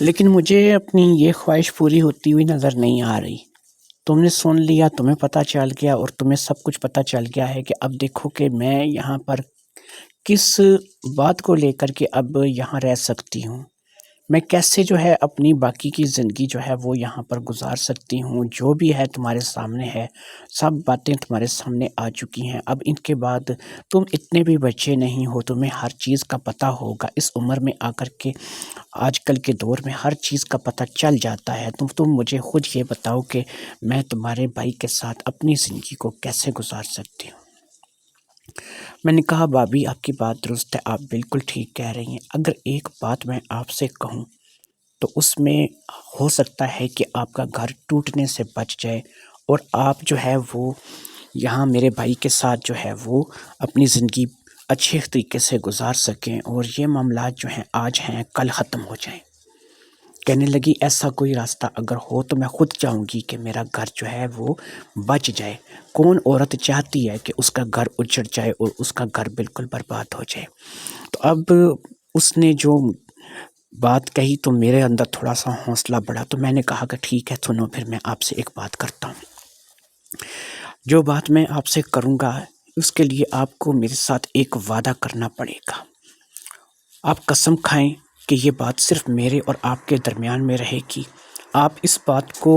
لیکن مجھے اپنی یہ خواہش پوری ہوتی ہوئی نظر نہیں آ رہی۔ تم نے سن لیا، تمہیں پتہ چل گیا اور تمہیں سب کچھ پتہ چل گیا ہے کہ اب دیکھو کہ میں یہاں پر کس بات کو لے کر کے اب یہاں رہ سکتی ہوں، میں کیسے جو ہے اپنی باقی کی زندگی جو ہے وہ یہاں پر گزار سکتی ہوں۔ جو بھی ہے تمہارے سامنے ہے، سب باتیں تمہارے سامنے آ چکی ہیں۔ اب ان کے بعد تم اتنے بھی بچے نہیں ہو، تمہیں ہر چیز کا پتہ ہوگا۔ اس عمر میں آ کر کے آج کل کے دور میں ہر چیز کا پتہ چل جاتا ہے۔ تم مجھے خود یہ بتاؤ کہ میں تمہارے بھائی کے ساتھ اپنی زندگی کو کیسے گزار سکتی ہوں۔ میں نے کہا بھابھی آپ کی بات درست ہے، آپ بالکل ٹھیک کہہ رہی ہیں۔ اگر ایک بات میں آپ سے کہوں تو اس میں ہو سکتا ہے کہ آپ کا گھر ٹوٹنے سے بچ جائے اور آپ جو ہے وہ یہاں میرے بھائی کے ساتھ جو ہے وہ اپنی زندگی اچھے طریقے سے گزار سکیں اور یہ معاملات جو ہیں آج ہیں کل ختم ہو جائیں۔ کہنے لگی ایسا کوئی راستہ اگر ہو تو میں خود چاہوں گی کہ میرا گھر جو ہے وہ بچ جائے۔ کون عورت چاہتی ہے کہ اس کا گھر اجڑ جائے اور اس کا گھر بالکل برباد ہو جائے؟ تو اب اس نے جو بات کہی تو میرے اندر تھوڑا سا حوصلہ بڑھا، تو میں نے کہا کہ ٹھیک ہے سنو، پھر میں آپ سے ایک بات کرتا ہوں۔ جو بات میں آپ سے کروں گا اس کے لیے آپ کو میرے ساتھ ایک وعدہ کرنا پڑے گا۔ آپ قسم کھائیں کہ یہ بات صرف میرے اور آپ کے درمیان میں رہے گی۔ آپ اس بات کو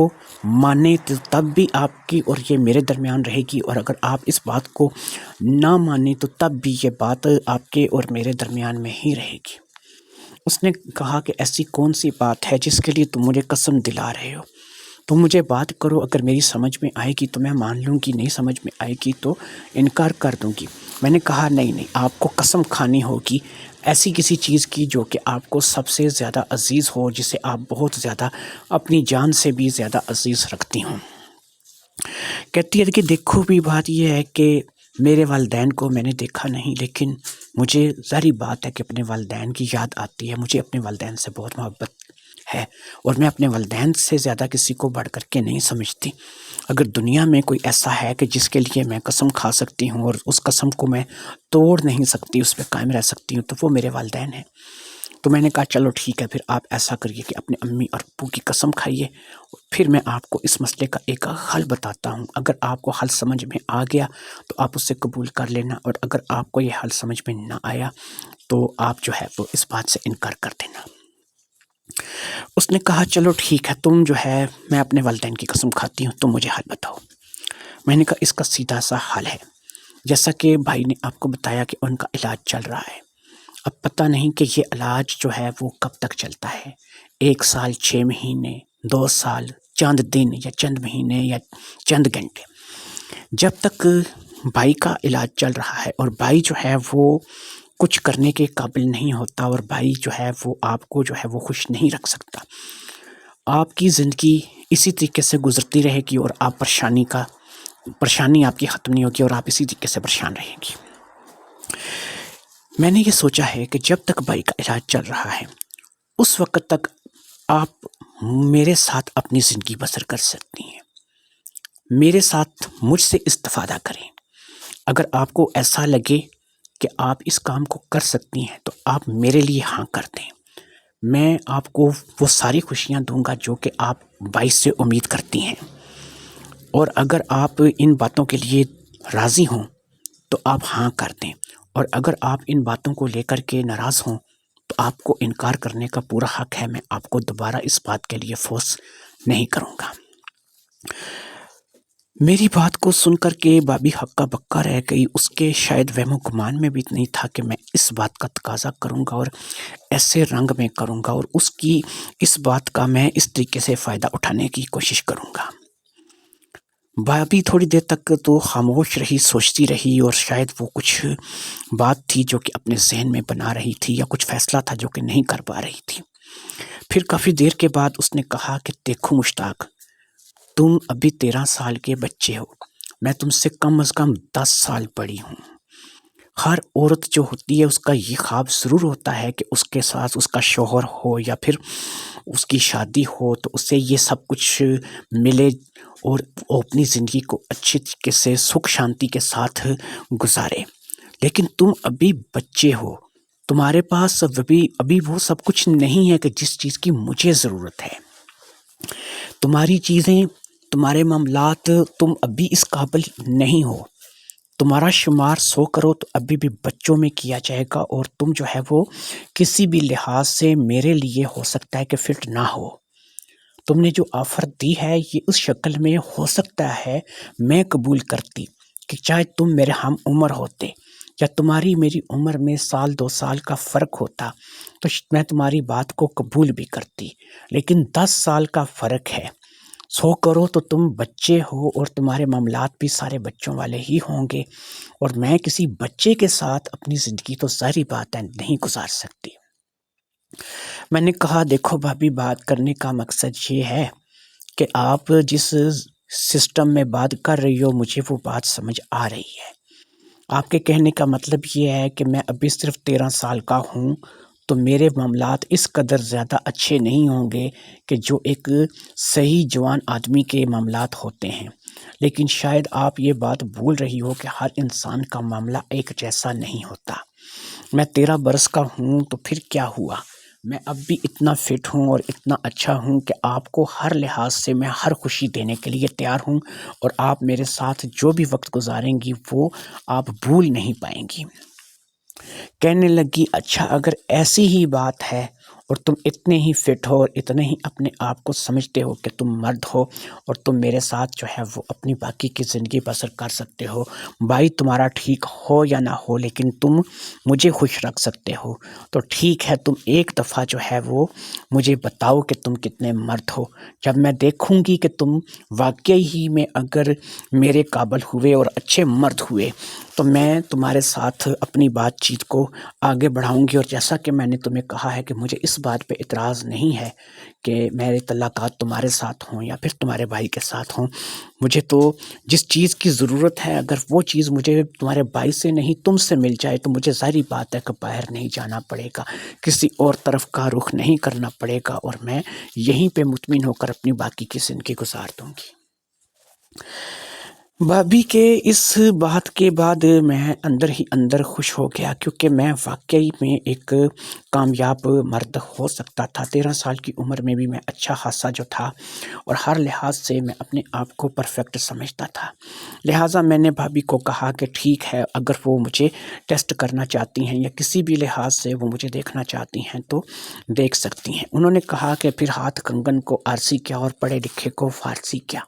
مانیں تو تب بھی آپ کی اور یہ میرے درمیان رہے گی، اور اگر آپ اس بات کو نہ مانیں تو تب بھی یہ بات آپ کے اور میرے درمیان میں ہی رہے گی۔ اس نے کہا کہ ایسی کون سی بات ہے جس کے لیے تم مجھے قسم دلا رہے ہو؟ تم مجھے بات کرو، اگر میری سمجھ میں آئے گی تو میں مان لوں گی، نہیں سمجھ میں آئے گی تو انکار کر دوں گی۔ میں نے کہا نہیں، آپ کو قسم کھانی ہوگی ایسی کسی چیز کی جو کہ آپ کو سب سے زیادہ عزیز ہو، جسے آپ بہت زیادہ اپنی جان سے بھی زیادہ عزیز رکھتی ہوں۔ کہتی ہے کہ دیکھو بھی بات یہ ہے کہ میرے والدین کو میں نے دیکھا نہیں، لیکن مجھے ظاہری بات ہے کہ اپنے والدین کی یاد آتی ہے۔ مجھے اپنے والدین سے بہت محبت ہے اور میں اپنے والدین سے زیادہ کسی کو بڑھ کر کے نہیں سمجھتی۔ اگر دنیا میں کوئی ایسا ہے کہ جس کے لیے میں قسم کھا سکتی ہوں اور اس قسم کو میں توڑ نہیں سکتی، اس پہ قائم رہ سکتی ہوں، تو وہ میرے والدین ہیں۔ تو میں نے کہا چلو ٹھیک ہے، پھر آپ ایسا کریے کہ اپنے امی اور ابو کی قسم کھائیے، پھر میں آپ کو اس مسئلے کا ایک حل بتاتا ہوں۔ اگر آپ کو حل سمجھ میں آ گیا تو آپ اسے قبول کر لینا، اور اگر آپ کو یہ حل سمجھ میں نہ آیا تو آپ جو ہے وہ اس بات سے انکار کر دینا۔ اس نے کہا چلو ٹھیک ہے، تم جو ہے میں اپنے والدین کی قسم کھاتی ہوں، تم مجھے حل بتاؤ۔ میں نے کہا اس کا سیدھا سا حل ہے، جیسا کہ بھائی نے آپ کو بتایا کہ ان کا علاج چل رہا ہے۔ اب پتہ نہیں کہ یہ علاج جو ہے وہ کب تک چلتا ہے، 1 سال 6 مہینے، 2 سال، چند دن یا چند مہینے یا چند گھنٹے، جب تک بھائی کا علاج چل رہا ہے اور بھائی جو ہے وہ کچھ کرنے کے قابل نہیں ہوتا، اور بھائی جو ہے وہ آپ کو جو ہے وہ خوش نہیں رکھ سکتا، آپ کی زندگی اسی طریقے سے گزرتی رہے گی اور آپ پریشانی آپ کی ختم نہیں ہوگی اور آپ اسی طریقے سے پریشان رہیں گی۔ میں نے یہ سوچا ہے کہ جب تک بھائی کا علاج چل رہا ہے اس وقت تک آپ میرے ساتھ اپنی زندگی بسر کر سکتی ہیں، میرے ساتھ مجھ سے استفادہ کریں۔ اگر آپ کو ایسا لگے کہ آپ اس کام کو کر سکتی ہیں تو آپ میرے لیے ہاں کر دیں، میں آپ کو وہ ساری خوشیاں دوں گا جو کہ آپ بھائی سے امید کرتی ہیں، اور اگر آپ ان باتوں کے لیے راضی ہوں تو آپ ہاں کر دیں، اور اگر آپ ان باتوں کو لے کر کے ناراض ہوں تو آپ کو انکار کرنے کا پورا حق ہے، میں آپ کو دوبارہ اس بات کے لیے فورس نہیں کروں گا۔ میری بات کو سن کر کے بھابھی ہکا بکا رہ گئی۔ اس کے شاید وہم و گمان میں بھی نہیں تھا کہ میں اس بات کا تقاضا کروں گا اور ایسے رنگ میں کروں گا، اور اس کی اس بات کا میں اس طریقے سے فائدہ اٹھانے کی کوشش کروں گا۔ بھابھی تھوڑی دیر تک تو خاموش رہی، سوچتی رہی، اور شاید وہ کچھ بات تھی جو کہ اپنے ذہن میں بنا رہی تھی، یا کچھ فیصلہ تھا جو کہ نہیں کر پا رہی تھی۔ پھر کافی دیر کے بعد اس نے کہا کہ دیکھو مشتاق، تم ابھی 13 سال کے بچے ہو، میں تم سے کم از کم 10 سال بڑی ہوں۔ ہر عورت جو ہوتی ہے اس کا یہ خواب ضرور ہوتا ہے کہ اس کے ساتھ اس کا شوہر ہو یا پھر اس کی شادی ہو تو اسے یہ سب کچھ ملے اور وہ اپنی زندگی کو اچھی طریقے سے سکھ شانتی کے ساتھ گزارے۔ لیکن تم ابھی بچے ہو، تمہارے پاس ابھی وہ سب کچھ نہیں ہے کہ جس چیز کی مجھے ضرورت ہے۔ تمہاری چیزیں، تمہارے معاملات، تم ابھی اس قابل نہیں ہو۔ تمہارا شمار 100 کرو تو ابھی بھی بچوں میں کیا جائے گا، اور تم جو ہے وہ کسی بھی لحاظ سے میرے لیے ہو سکتا ہے کہ فٹ نہ ہو۔ تم نے جو آفر دی ہے یہ اس شکل میں ہو سکتا ہے میں قبول کرتی کہ چاہے تم میرے ہم عمر ہوتے یا تمہاری میری عمر میں 1-2 سال کا فرق ہوتا تو میں تمہاری بات کو قبول بھی کرتی، لیکن 10 سال کا فرق ہے۔ 100 کرو تو تم بچے ہو اور تمہارے معاملات بھی سارے بچوں والے ہی ہوں گے، اور میں کسی بچے کے ساتھ اپنی زندگی تو ظاہری بات ہے نہیں گزار سکتی۔ میں نے کہا دیکھو بھابھی، بات کرنے کا مقصد یہ ہے کہ آپ جس سسٹم میں بات کر رہی ہو مجھے وہ بات سمجھ آ رہی ہے۔ آپ کے کہنے کا مطلب یہ ہے کہ میں ابھی صرف 13 سال کا ہوں تو میرے معاملات اس قدر زیادہ اچھے نہیں ہوں گے کہ جو ایک صحیح جوان آدمی کے معاملات ہوتے ہیں، لیکن شاید آپ یہ بات بھول رہی ہو کہ ہر انسان کا معاملہ ایک جیسا نہیں ہوتا۔ میں 13 برس کا ہوں تو پھر کیا ہوا، میں اب بھی اتنا فٹ ہوں اور اتنا اچھا ہوں کہ آپ کو ہر لحاظ سے میں ہر خوشی دینے کے لیے تیار ہوں، اور آپ میرے ساتھ جو بھی وقت گزاریں گی وہ آپ بھول نہیں پائیں گی۔ کہنے لگی اچھا اگر ایسی ہی بات ہے اور تم اتنے ہی فٹ ہو اور اتنے ہی اپنے آپ کو سمجھتے ہو کہ تم مرد ہو اور تم میرے ساتھ جو ہے وہ اپنی باقی کی زندگی بسر کر سکتے ہو، بھائی تمہارا ٹھیک ہو یا نہ ہو لیکن تم مجھے خوش رکھ سکتے ہو، تو ٹھیک ہے تم ایک دفعہ جو ہے وہ مجھے بتاؤ کہ تم کتنے مرد ہو۔ جب میں دیکھوں گی کہ تم واقعی ہی میں اگر میرے قابل ہوئے اور اچھے مرد ہوئے تو میں تمہارے ساتھ اپنی بات چیت کو آگے بڑھاؤں گی۔ اور جیسا کہ میں نے تمہیں کہا ہے کہ مجھے اس بات پہ اعتراض نہیں ہے کہ میرے تعلقات تمہارے ساتھ ہوں یا پھر تمہارے بھائی کے ساتھ ہوں، مجھے تو جس چیز کی ضرورت ہے اگر وہ چیز مجھے تمہارے بھائی سے نہیں تم سے مل جائے تو مجھے ظاہری بات ہے کہ باہر نہیں جانا پڑے گا، کسی اور طرف کا رخ نہیں کرنا پڑے گا، اور میں یہیں پہ مطمئن ہو کر اپنی باقی کی زندگی گزار دوں گی۔ بھابھی کے اس بات کے بعد میں اندر ہی اندر خوش ہو گیا، کیونکہ میں واقعی میں ایک کامیاب مرد ہو سکتا تھا۔ 13 سال کی عمر میں بھی میں اچھا خاصا جو تھا اور ہر لحاظ سے میں اپنے آپ کو پرفیکٹ سمجھتا تھا۔ لہٰذا میں نے بھابھی کو کہا کہ ٹھیک ہے اگر وہ مجھے ٹیسٹ کرنا چاہتی ہیں یا کسی بھی لحاظ سے وہ مجھے دیکھنا چاہتی ہیں تو دیکھ سکتی ہیں۔ انہوں نے کہا کہ پھر ہاتھ کنگن کو آرسی کیا اور پڑھے لکھے کو فارسی کیا۔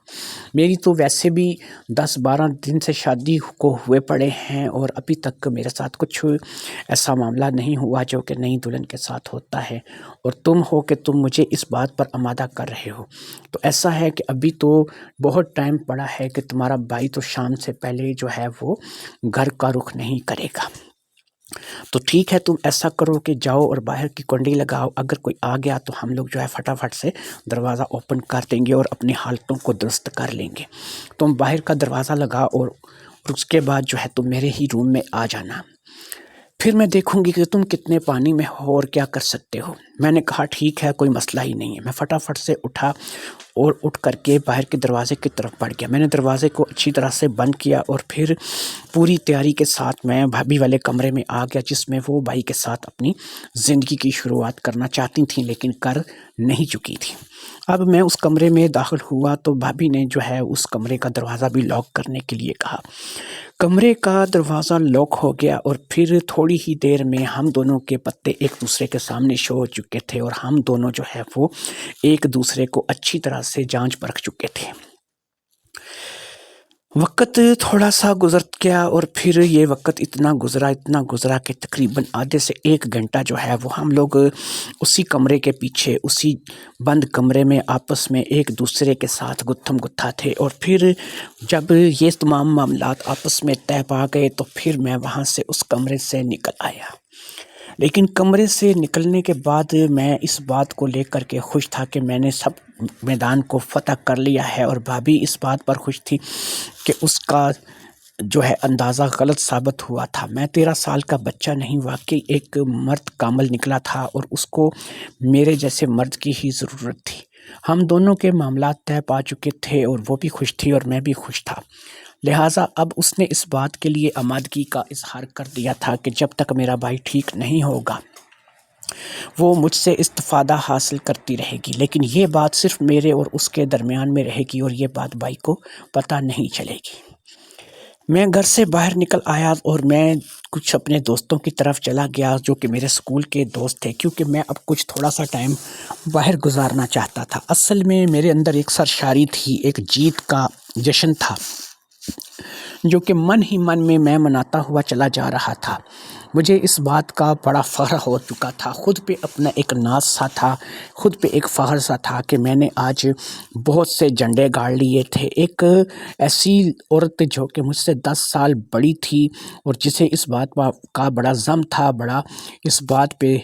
میری تو ویسے بھی 10-12 دن سے شادی کو ہوئے پڑے ہیں اور ابھی تک میرے ساتھ کچھ ایسا معاملہ نہیں ہوا جو کہ نئی دلہن کے ساتھ ہوتا ہے، اور تم ہو کہ تم مجھے اس بات پر آمادہ کر رہے ہو، تو ایسا ہے کہ ابھی تو بہت ٹائم پڑا ہے کہ تمہارا بھائی تو شام سے پہلے جو ہے وہ گھر کا رخ نہیں کرے گا۔ تو ٹھیک ہے تم ایسا کرو کہ جاؤ اور باہر کی کنڈی لگاؤ، اگر کوئی آ گیا تو ہم لوگ جو ہے فٹافٹ سے دروازہ اوپن کر دیں گے اور اپنی حالتوں کو درست کر لیں گے۔ تم باہر کا دروازہ لگا اور اس کے بعد جو ہے تم میرے ہی روم میں آ جانا، پھر میں دیکھوں گی کہ تم کتنے پانی میں ہو اور کیا کر سکتے ہو۔ میں نے کہا ٹھیک ہے کوئی مسئلہ ہی نہیں ہے۔ میں فٹافٹ سے اٹھا اور اٹھ کر کے باہر کے دروازے کی طرف بڑھ گیا۔ میں نے دروازے کو اچھی طرح سے بند کیا اور پھر پوری تیاری کے ساتھ میں بھابھی والے کمرے میں آ گیا، جس میں وہ بھائی کے ساتھ اپنی زندگی کی شروعات کرنا چاہتی تھیں لیکن کر نہیں چکی تھیں۔ اب میں اس کمرے میں داخل ہوا تو بھابھی نے جو ہے اس کمرے کا دروازہ بھی لاک کرنے کے لیے کہا۔ کمرے کا دروازہ لاک ہو گیا اور پھر تھوڑی ہی دیر میں ہم دونوں کے پتے ایک دوسرے کے سامنے شو ہو چکے تھے اور ہم دونوں جو ہے وہ ایک دوسرے کو اچھی طرح سے جانچ پرکھ چکے تھے۔ وقت تھوڑا سا گزر گیا اور پھر یہ وقت اتنا گزرا کہ تقریباً آدھے سے 1 گھنٹہ جو ہے وہ ہم لوگ اسی کمرے کے پیچھے اسی بند کمرے میں آپس میں ایک دوسرے کے ساتھ گتھم گتھا تھے، اور پھر جب یہ تمام معاملات آپس میں طے پا گئے تو پھر میں وہاں سے اس کمرے سے نکل آیا۔ لیکن کمرے سے نکلنے کے بعد میں اس بات کو لے کر کے خوش تھا کہ میں نے سب میدان کو فتح کر لیا ہے، اور بھابھی اس بات پر خوش تھی کہ اس کا جو ہے اندازہ غلط ثابت ہوا تھا۔ میں 13 سال کا بچہ نہیں، واقعی ایک مرد کامل نکلا تھا اور اس کو میرے جیسے مرد کی ہی ضرورت تھی۔ ہم دونوں کے معاملات طے پا چکے تھے اور وہ بھی خوش تھی اور میں بھی خوش تھا۔ لہٰذا اب اس نے اس بات کے لیے آمادگی کا اظہار کر دیا تھا کہ جب تک میرا بھائی ٹھیک نہیں ہوگا وہ مجھ سے استفادہ حاصل کرتی رہے گی، لیکن یہ بات صرف میرے اور اس کے درمیان میں رہے گی اور یہ بات بھائی کو پتہ نہیں چلے گی۔ میں گھر سے باہر نکل آیا اور میں کچھ اپنے دوستوں کی طرف چلا گیا جو کہ میرے اسکول کے دوست تھے، کیونکہ میں اب کچھ تھوڑا سا ٹائم باہر گزارنا چاہتا تھا۔ اصل میں میرے اندر ایک سرشاری تھی، ایک جیت کا جشن تھا جو کہ من ہی من میں مناتا ہوا چلا جا رہا تھا۔ مجھے اس بات کا بڑا فخر ہو چکا تھا، خود پہ اپنا ایک ناز سا تھا، خود پہ ایک فخر سا تھا کہ میں نے آج بہت سے جھنڈے گاڑ لیے تھے۔ ایک ایسی عورت جو کہ مجھ سے 10 سال بڑی تھی اور جسے اس بات کا بڑا غم تھا، بڑا اس بات پہ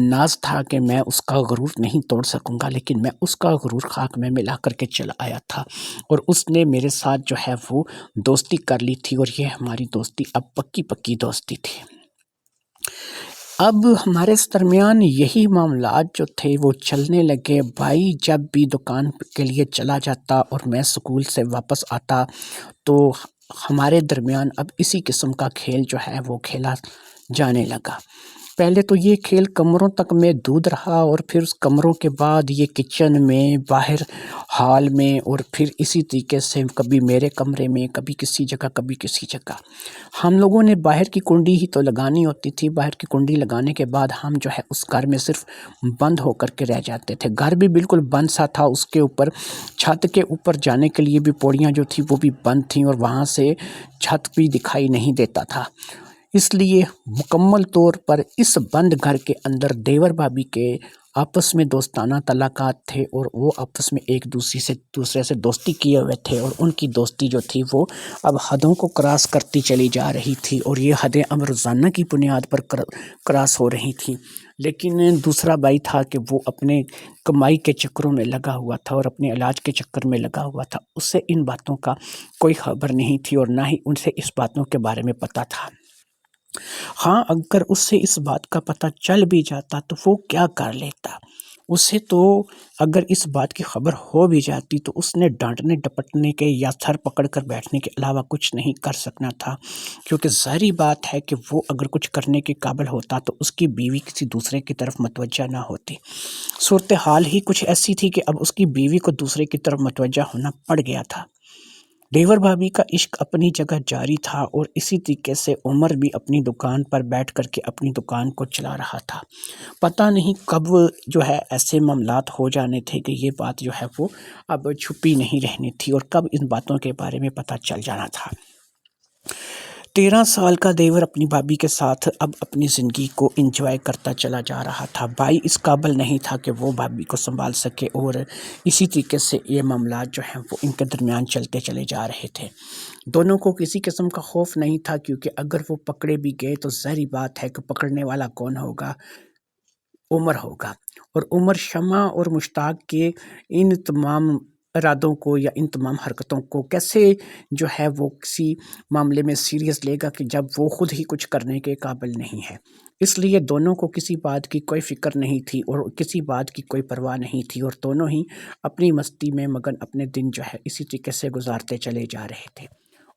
ناز تھا کہ میں اس کا غرور نہیں توڑ سکوں گا، لیکن میں اس کا غرور خاک میں ملا کر کے چلا آیا تھا اور اس نے میرے ساتھ جو ہے وہ دوستی کر لی تھی اور یہ ہماری دوستی اب پکی دوستی تھی۔ اب ہمارے درمیان یہی معاملات جو تھے وہ چلنے لگے۔ بھائی جب بھی دکان کے لیے چلا جاتا اور میں اسکول سے واپس آتا تو ہمارے درمیان اب اسی قسم کا کھیل جو ہے وہ کھیلا جانے لگا۔ پہلے تو یہ کھیل کمروں تک میں دود رہا اور پھر اس کمروں کے بعد یہ کچن میں، باہر ہال میں، اور پھر اسی طریقے سے کبھی میرے کمرے میں، کبھی کسی جگہ کبھی کسی جگہ۔ ہم لوگوں نے باہر کی کنڈی ہی تو لگانی ہوتی تھی، باہر کی کنڈی لگانے کے بعد ہم جو ہے اس گھر میں صرف بند ہو کر کے رہ جاتے تھے۔ گھر بھی بالکل بند سا تھا، اس کے اوپر چھت کے اوپر جانے کے لیے بھی پوڑیاں جو تھی وہ بھی بند تھیں اور وہاں سے چھت بھی دکھائی نہیں دیتا تھا۔ اس لیے مکمل طور پر اس بند گھر کے اندر دیور بھابھی کے آپس میں دوستانہ تعلقات تھے اور وہ آپس میں ایک دوسرے سے دوستی کیے ہوئے تھے اور ان کی دوستی جو تھی وہ اب حدوں کو کراس کرتی چلی جا رہی تھی اور یہ حدیں اب روزانہ کی بنیاد پر کراس ہو رہی تھیں۔ لیکن دوسرا بھائی تھا کہ وہ اپنے کمائی کے چکروں میں لگا ہوا تھا اور اپنے علاج کے چکر میں لگا ہوا تھا، اس سے ان باتوں کا کوئی خبر نہیں تھی اور نہ ہی ان سے اس باتوں کے بارے میں پتہ تھا۔ ہاں، اگر اس سے اس بات کا پتہ چل بھی جاتا تو وہ کیا کر لیتا؟ اسے تو اگر اس بات کی خبر ہو بھی جاتی تو اس نے ڈانٹنے ڈپٹنے کے یا سر پکڑ کر بیٹھنے کے علاوہ کچھ نہیں کر سکنا تھا، کیونکہ ظاہری بات ہے کہ وہ اگر کچھ کرنے کے قابل ہوتا تو اس کی بیوی کسی دوسرے کی طرف متوجہ نہ ہوتی۔ صورتحال ہی کچھ ایسی تھی کہ اب اس کی بیوی کو دوسرے کی طرف متوجہ ہونا پڑ گیا تھا۔ دیور بھابھی کا عشق اپنی جگہ جاری تھا اور اسی طریقے سے عمر بھی اپنی دکان پر بیٹھ کر کے اپنی دکان کو چلا رہا تھا۔ پتہ نہیں کب جو ہے ایسے معاملات ہو جانے تھے کہ یہ بات جو ہے وہ اب چھپی نہیں رہنی تھی اور کب ان باتوں کے بارے میں پتہ چل جانا تھا۔ 13 سال کا دیور اپنی بھابھی کے ساتھ اب اپنی زندگی کو انجوائے کرتا چلا جا رہا تھا۔ بھائی اس قابل نہیں تھا کہ وہ بھابھی کو سنبھال سکے اور اسی طریقے سے یہ معاملات جو ہیں وہ ان کے درمیان چلتے چلے جا رہے تھے۔ دونوں کو کسی قسم کا خوف نہیں تھا، کیونکہ اگر وہ پکڑے بھی گئے تو ظاہری بات ہے کہ پکڑنے والا کون ہوگا؟ عمر ہوگا، اور عمر شمع اور مشتاق کے ان تمام ارادوں کو یا ان تمام حرکتوں کو کیسے جو ہے وہ کسی معاملے میں سیریس لے گا کہ جب وہ خود ہی کچھ کرنے کے قابل نہیں ہے۔ اس لیے دونوں کو کسی بات کی کوئی فکر نہیں تھی اور کسی بات کی کوئی پرواہ نہیں تھی اور دونوں ہی اپنی مستی میں مگن اپنے دن جو ہے اسی طریقے سے گزارتے چلے جا رہے تھے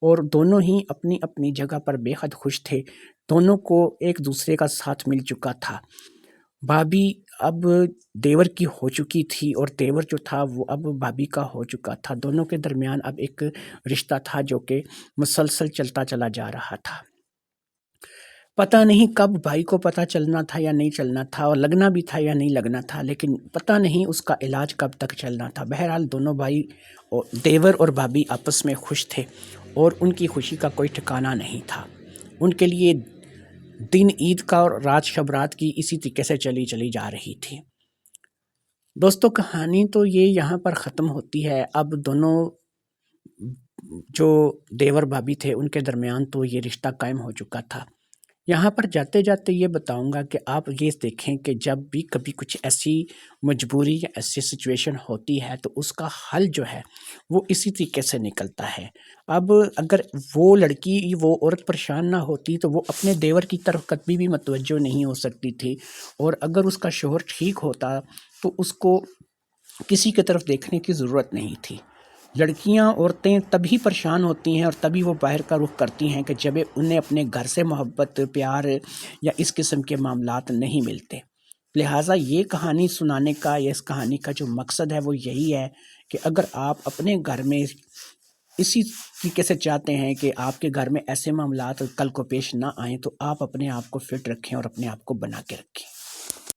اور دونوں ہی اپنی اپنی جگہ پر بے حد خوش تھے۔ دونوں کو ایک دوسرے کا ساتھ مل چکا تھا۔ بھابھی اب دیور کی ہو چکی تھی اور دیور جو تھا وہ اب بھابھی کا ہو چکا تھا۔ دونوں کے درمیان اب ایک رشتہ تھا جو کہ مسلسل چلتا چلا جا رہا تھا۔ پتہ نہیں کب بھائی کو پتہ چلنا تھا یا نہیں چلنا تھا اور لگنا بھی تھا یا نہیں لگنا تھا، لیکن پتہ نہیں اس کا علاج کب تک چلنا تھا۔ بہرحال دونوں بھائی دیور اور بھابھی آپس میں خوش تھے اور ان کی خوشی کا کوئی ٹھکانہ نہیں تھا۔ ان کے لیے دن عید کا اور رات شب رات کی اسی طریقے سے چلی جا رہی تھی۔ دوستو کہانی تو یہ یہاں پر ختم ہوتی ہے۔ اب دونوں جو دیور بھابھی تھے ان کے درمیان تو یہ رشتہ قائم ہو چکا تھا۔ یہاں پر جاتے جاتے یہ بتاؤں گا کہ آپ یہ دیکھیں کہ جب بھی کبھی کچھ ایسی مجبوری یا ایسی سچویشن ہوتی ہے تو اس کا حل جو ہے وہ اسی طریقے سے نکلتا ہے۔ اب اگر وہ لڑکی وہ عورت پریشان نہ ہوتی تو وہ اپنے دیور کی طرف کبھی بھی متوجہ نہیں ہو سکتی تھی، اور اگر اس کا شوہر ٹھیک ہوتا تو اس کو کسی کی طرف دیکھنے کی ضرورت نہیں تھی۔ لڑکیاں عورتیں تبھی پریشان ہوتی ہیں اور تبھی وہ باہر کا رخ کرتی ہیں کہ جب انہیں اپنے گھر سے محبت پیار یا اس قسم کے معاملات نہیں ملتے۔ لہٰذا یہ کہانی سنانے کا یا اس کہانی کا جو مقصد ہے وہ یہی ہے کہ اگر آپ اپنے گھر میں اسی طریقے سے چاہتے ہیں کہ آپ کے گھر میں ایسے معاملات کل کو پیش نہ آئیں تو آپ اپنے آپ کو فٹ رکھیں اور اپنے آپ کو بنا کے رکھیں۔